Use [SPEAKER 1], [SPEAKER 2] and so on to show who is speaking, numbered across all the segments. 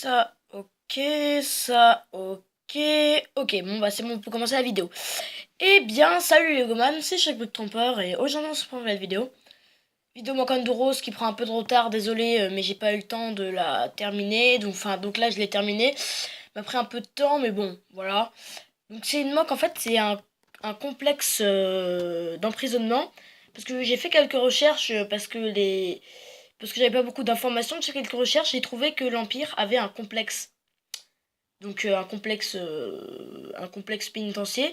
[SPEAKER 1] Ça, ok. Ok, bon bah c'est bon, on peut commencer la vidéo. Eh bien, salut les goman, c'est Chaque Trompeur et aujourd'hui on se prend la vidéo. Vidéo manquante de rose qui prend un peu de retard, désolé, mais j'ai pas eu le temps de la terminer. Donc là je l'ai terminée. M'a pris un peu de temps, mais bon, voilà. Donc c'est une moque, en fait, c'est un complexe d'emprisonnement. Parce que j'ai fait quelques recherches, parce que j'avais pas beaucoup d'informations, j'ai fait quelques recherches, j'ai trouvé que l'Empire avait un complexe. Donc un complexe pénitentiaire,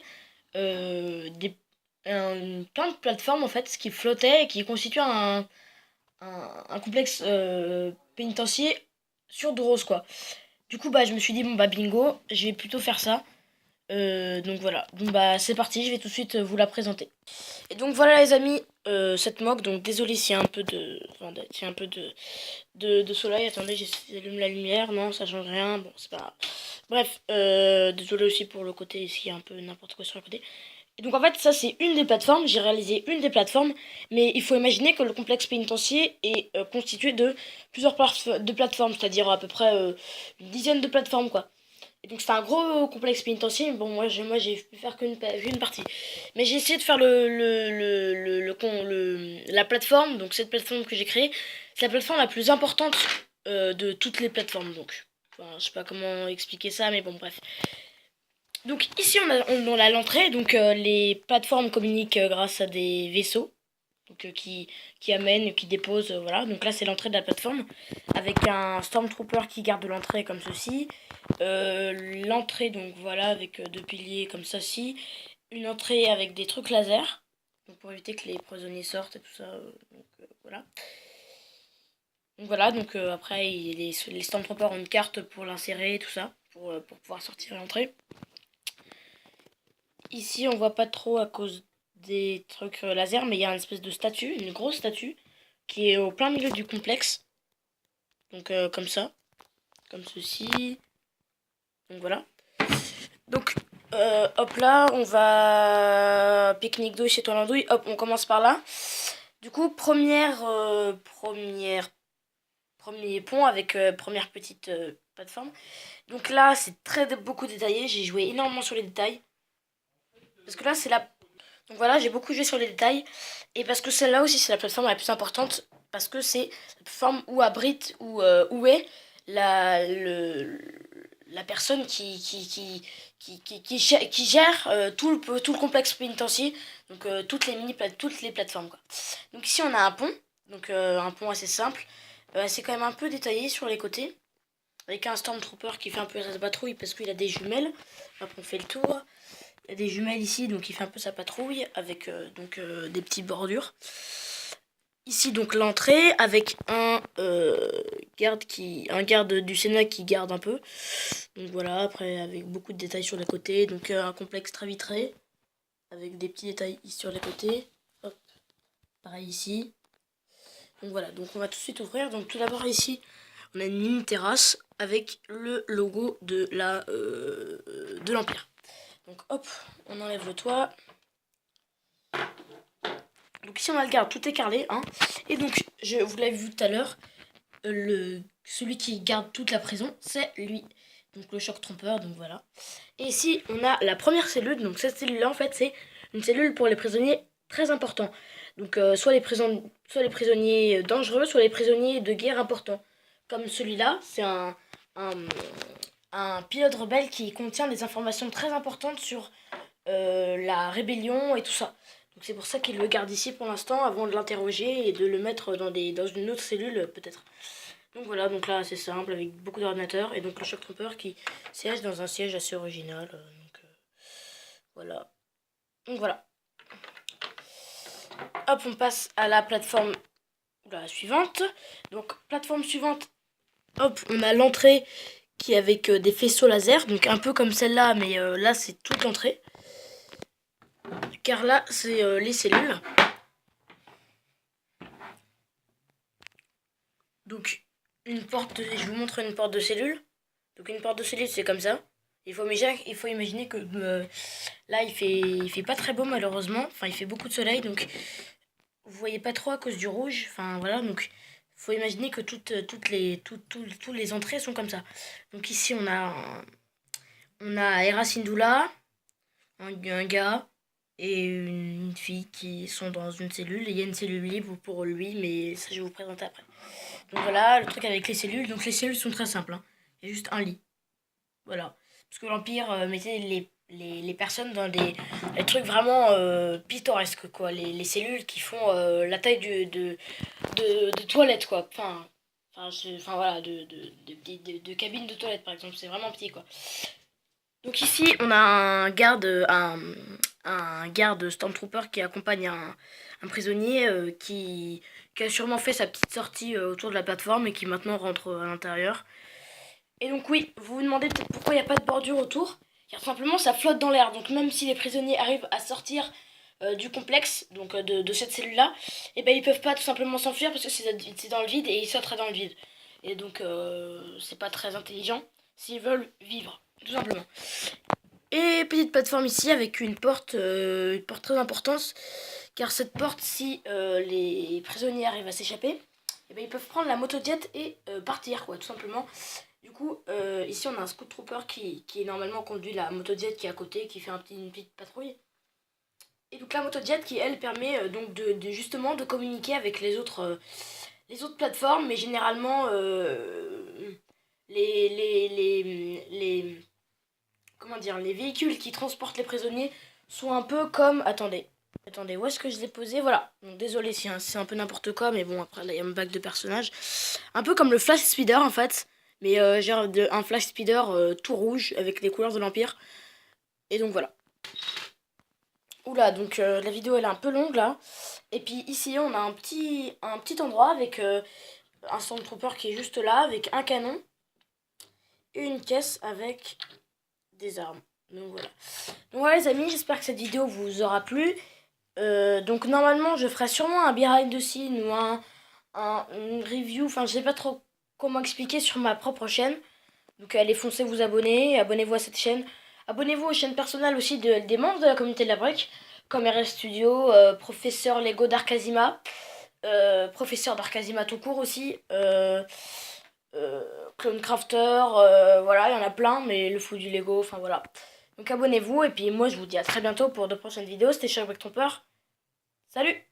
[SPEAKER 1] euh, des, plein de plateformes en fait qui flottaient et qui constituaient un complexe pénitentiaire sur de rose quoi. Du coup bah je me suis dit bon bah bingo, je vais plutôt faire ça. Donc voilà, donc bah c'est parti, je vais tout de suite vous la présenter. Et donc voilà les amis, cette moque, donc désolé s'il y a un peu de. Enfin, s'il y a un peu de soleil, attendez, j'allume la lumière, non ça change rien, bon c'est pas grave. Bref, désolé aussi pour le côté, s'il y a un peu n'importe quoi sur le côté. Et donc en fait ça c'est une des plateformes, j'ai réalisé une des plateformes, mais il faut imaginer que le complexe pénitentiaire est constitué de plusieurs de plateformes, c'est-à-dire à peu près une dizaine de plateformes quoi. Et donc c'est un gros complexe pénitentiaire. Bon, moi j'ai pu faire qu'une partie. Mais j'ai essayé de faire la plateforme. Donc cette plateforme que j'ai créée, c'est la plateforme la plus importante de toutes les plateformes. Donc, enfin, je sais pas comment expliquer ça, mais bon, bref. Donc ici on a l'entrée. Donc les plateformes communiquent grâce à des vaisseaux. Donc qui amènent, qui déposent, voilà. Donc là c'est l'entrée de la plateforme avec un Stormtrooper qui garde l'entrée comme ceci. L'entrée donc voilà avec deux piliers comme ceci. Une entrée avec des trucs laser. Donc pour éviter que les prisonniers sortent et tout ça. Voilà. Donc voilà, donc après les Stormtroopers ont une carte pour l'insérer et tout ça. Pour pouvoir sortir et entrer. Ici on voit pas trop à cause des trucs laser, mais il y a une espèce de statue, une grosse statue, qui est au plein milieu du complexe. Donc comme ça, comme ceci. Donc voilà. Donc hop là, on va pique-nique douille chez toi l'andouille. Hop, on commence par là. Du coup, premier pont avec première petite plateforme. Donc là, c'est beaucoup détaillé. J'ai joué énormément sur les détails. Parce que là, c'est la. Donc voilà, j'ai beaucoup joué sur les détails. Et parce que celle-là aussi, c'est la plateforme la plus importante. Parce que c'est la plateforme où abrite, où est la, le, la personne qui gère tout le complexe pénitentiaire. Donc toutes les plateformes. Quoi. Donc ici, on a un pont. Donc un pont assez simple. C'est quand même un peu détaillé sur les côtés. Avec un Stormtrooper qui fait un peu sa patrouille parce qu'il a des jumelles. Après, on fait le tour. Il y a des jumelles ici, donc il fait un peu sa patrouille avec des petites bordures. Ici donc l'entrée avec un garde du Sénat qui garde un peu. Donc voilà, après avec beaucoup de détails sur les côtés, donc un complexe très vitré avec des petits détails ici sur les côtés. Hop, pareil ici. Donc voilà, donc on va tout de suite ouvrir. Donc tout d'abord ici, on a une mini terrasse avec le logo de l'Empire. Donc hop, on enlève le toit. Donc ici on a le garde, tout est carrelé. Hein. Et donc, vous l'avez vu tout à l'heure, celui qui garde toute la prison, c'est lui. Donc le choc trompeur, donc voilà. Et ici on a la première cellule, donc cette cellule-là en fait c'est une cellule pour les prisonniers très importants. Donc soit les prisonniers dangereux, soit les prisonniers de guerre importants. Comme celui-là, c'est un, un pilote rebelle qui contient des informations très importantes sur la rébellion et tout ça. Donc c'est pour ça qu'il le garde ici pour l'instant avant de l'interroger et de le mettre dans une autre cellule peut-être. Donc voilà, donc là c'est simple avec beaucoup d'ordinateurs et donc le Shock Trooper qui siège dans un siège assez original. Voilà. Donc voilà. Hop, on passe à la plateforme suivante. Donc plateforme suivante, hop, on a l'entrée qui est avec des faisceaux laser, donc un peu comme celle-là, mais là c'est toute l'entrée. Car là c'est les cellules. Donc je vous montre une porte de cellule. Donc une porte de cellule c'est comme ça. Il faut imaginer que là il fait pas très beau malheureusement. Enfin il fait beaucoup de soleil donc vous voyez pas trop à cause du rouge. Enfin voilà donc faut imaginer que tous les entrées sont comme ça. Donc ici on a Hera Syndulla, un gars et une fille qui sont dans une cellule. Et il y a une cellule libre pour lui, mais ça je vais vous présenter après. Donc voilà, le truc avec les cellules. Donc les cellules sont très simples, hein. Il y a juste un lit. Voilà. Parce que l'Empire mettait les personnes dans des trucs vraiment pittoresques, quoi. Les cellules qui font la taille de toilettes, quoi. Enfin voilà, de cabines de toilettes, par exemple. C'est vraiment petit, quoi. Donc ici, on a un garde Stormtrooper qui accompagne un prisonnier qui a sûrement fait sa petite sortie autour de la plateforme et qui maintenant rentre à l'intérieur. Et donc oui, vous vous demandez peut-être pourquoi il n'y a pas de bordure autour. Car simplement ça flotte dans l'air. Donc même si les prisonniers arrivent à sortir du complexe, donc de cette cellule-là, et ben ils peuvent pas tout simplement s'enfuir parce que c'est dans le vide et ils sauteraient dans le vide. Et donc c'est pas très intelligent s'ils veulent vivre, tout simplement. Et petite plateforme ici avec une porte très importante. Car cette porte, si les prisonniers arrivent à s'échapper, et ben ils peuvent prendre la motojet et partir, quoi, tout simplement. Du coup, ici on a un scout trooper qui normalement conduit la motojet qui est à côté, qui fait une petite patrouille. Et donc la motojet qui elle permet donc justement de communiquer avec les autres plateformes, mais généralement les comment dire, les véhicules qui transportent les prisonniers sont un peu comme, attendez, où est-ce que je l'ai posé? Voilà. Donc désolé si c'est un peu n'importe quoi, mais bon après là il y a un bac de personnages. Un peu comme le Flash Speeder en fait. Mais genre un Flash Speeder tout rouge avec les couleurs de l'Empire. Et donc voilà. Oula, donc la vidéo elle est un peu longue là. Et puis ici on a un petit endroit avec un Stormtrooper qui est juste là, avec un canon. Et une caisse avec des armes. Donc voilà. Donc voilà les amis, j'espère que cette vidéo vous aura plu. Donc normalement je ferai sûrement un behind the scene ou une review. Enfin je sais pas trop comment expliquer sur ma propre chaîne. Donc allez foncer vous abonner, abonnez-vous à cette chaîne. Abonnez-vous aux chaînes personnelles aussi des membres de la communauté de la brique, comme RS Studio, Professeur Lego d'Arkazima, Professeur d'Arkazima tout court aussi, Clone Crafter, voilà, il y en a plein, mais le fou du Lego, enfin voilà. Donc abonnez-vous, et puis moi je vous dis à très bientôt pour de prochaines vidéos. C'était Sherbrooke Trooper. Salut!